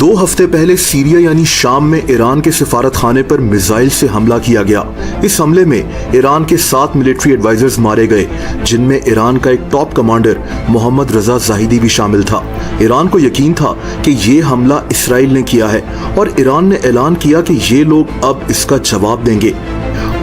2 हफ्ते पहले सीरिया यानी शाम में ईरान के सिफारत खाने पर मिसाइल से हमला किया गया। इस हमले में ईरान के 7 मिलिट्री एडवाइजर्स मारे गए, जिनमें ईरान का एक टॉप कमांडर मोहम्मद रजा जाहिदी भी शामिल था। ईरान को यकीन था कि ये हमला इसराइल ने किया है और ईरान ने ऐलान किया कि ये लोग अब इसका जवाब देंगे।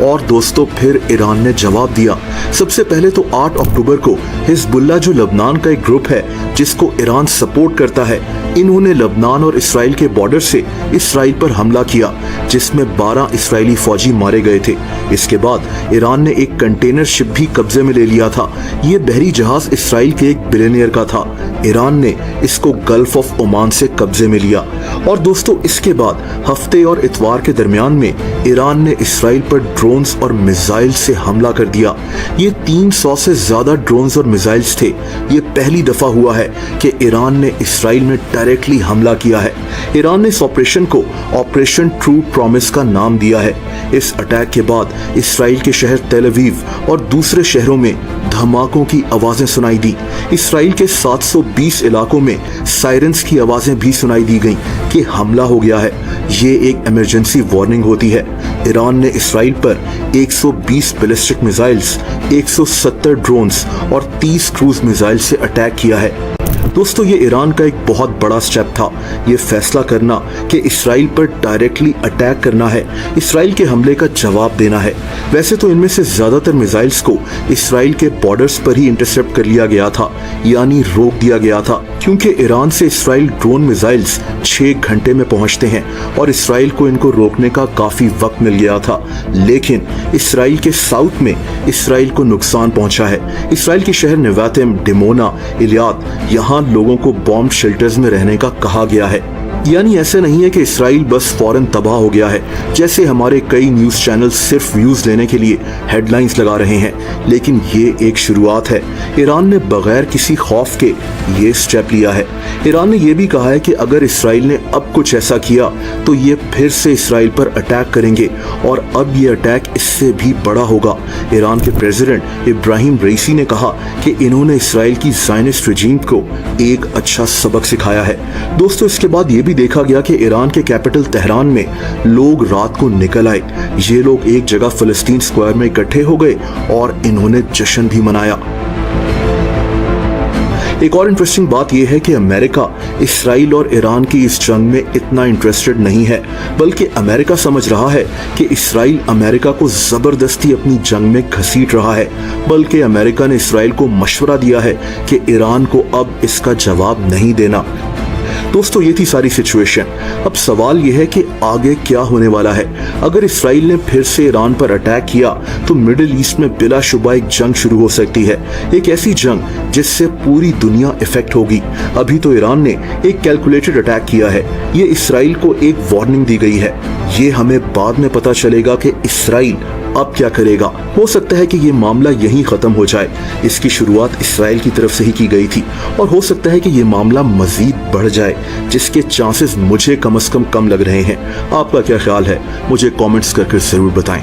और दोस्तों, फिर ईरान ने जवाब दिया। सबसे पहले तो 8 अक्टूबर को हिजबुल्लाह, जो लबनान का एक ग्रुप है जिसको ईरान सपोर्ट करता है, इन्होंने लबनान और इसराइल के बॉर्डर से इसराइल पर हमला किया, जिसमें 12 इसराइली फौजी मारे गए थे। इसके बाद ईरान ने एक कंटेनर शिप भी कब्जे में ले लिया था। ये बहरी जहाज इसराइल के एक बिलियनियर का था। ईरान ने इसको गल्फ ऑफ ओमान से कब्जे में लिया। और दोस्तों, इसके बाद हफ्ते और इतवार के दरमियान में ईरान ने इसराइल पर ड्रोन्स और मिसाइल से हमला कर दिया। ये 300 से ज्यादा ड्रोन्स और मिसाइल्स थे। ये पहली दफा हुआ है कि ईरान ने इसराइल में डायरेक्टली हमला किया है। ईरान ने इस ऑपरेशन को ऑपरेशन ट्रू प्रॉमिस का नाम दिया है। इस अटैक के बाद इसराइल के शहर तेल अवीव और दूसरे शहरों में धमाकों की आवाजें सुनाई दी। इसराइल के 720 इलाकों में सायरन्स की आवाजें भी सुनाई दी गईं कि हमला हो गया है। ये एक इमरजेंसी वार्निंग होती है। ईरान ने इसराइल पर 120 बैलिस्टिक मिसाइल्स, 170 ड्रोन्स और 30 क्रूज मिसाइल से अटैक किया है। दोस्तों, ये ईरान का एक बहुत बड़ा स्टेप था, ये फैसला करना कि इसराइल पर डायरेक्टली अटैक करना है, इसराइल के हमले का जवाब देना है। वैसे तो इनमें से ज्यादातर मिसाइल्स को इसराइल के बॉर्डर्स पर ही इंटरसेप्ट कर लिया गया था, यानी रोक दिया गया था, क्योंकि ईरान से इसराइल ड्रोन मिसाइल्स 6 घंटे में पहुंचते हैं और इसराइल को इनको रोकने का काफी वक्त मिल गया था। लेकिन इसराइल के साउथ में इसराइल को नुकसान पहुंचा है। इसराइल के शहर नवातिम, डिमोना, इलियात, यहाँ लोगों को बॉम्ब शेल्टर्स में रहने का कहा गया है। यानी ऐसे नहीं है कि इसराइल बस फौरन तबाह हो गया है, जैसे हमारे कई न्यूज चैनल सिर्फ व्यूज लेने के लिए हेडलाइंस लगा रहे हैं। लेकिन ये एक शुरुआत है। ईरान ने बगैर किसी खौफ के ये स्टेप लिया है। ईरान ने यह भी कहा है कि अगर इसराइल ने अब कुछ ऐसा किया तो ये फिर से इसराइल पर अटैक करेंगे और अब ये अटैक इससे भी बड़ा होगा। ईरान के प्रेसिडेंट इब्राहिम रईसी ने कहा कि इन्होंने इसराइल की ज़ायनिस्ट रजीम को एक अच्छा सबक सिखाया है। दोस्तों, इसके बाद ये भी देखा गया कि ईरान के कैपिटल तेहरान में लोग रात को निकल आए। ये लोग एक जगह फिलिस्तीन स्क्वायर में इकट्ठे हो गए और इन्होंने जश्न भी मनाया। एक और इंटरेस्टिंग बात यह है कि अमेरिका इसराइल और ईरान की इस जंग में इतना इंटरेस्टेड नहीं है, बल्कि अमेरिका समझ रहा है कि इसराइल अमेरिका को जबरदस्ती अपनी जंग में घसीट रहा है। बल्कि अमेरिका ने इसराइल को मशवरा दिया है कि ईरान को अब इसका जवाब नहीं देना। दोस्तों, ये थी सारी सिचुएशन। अब सवाल यह है कि आगे क्या होने वाला है। अगर इसराइल ने फिर से ईरान पर अटैक किया तो मिडिल ईस्ट में बिलाशुबा एक जंग शुरू हो सकती है, एक ऐसी जंग जिससे पूरी दुनिया इफेक्ट होगी। अभी तो ईरान ने एक कैलकुलेटेड अटैक किया है। ये इसराइल को एक वार्निंग दी गई है। ये हमें बाद में पता चलेगा कि इसराइल अब क्या करेगा। हो सकता है कि ये मामला यहीं खत्म हो जाए। इसकी शुरुआत इसराइल की तरफ से ही की गई थी और हो सकता है कि ये मामला मजीद बढ़ जाए, जिसके चांसेस मुझे कम से कम लग रहे हैं। आपका क्या ख्याल है? मुझे कमेंट्स करके जरूर बताएं।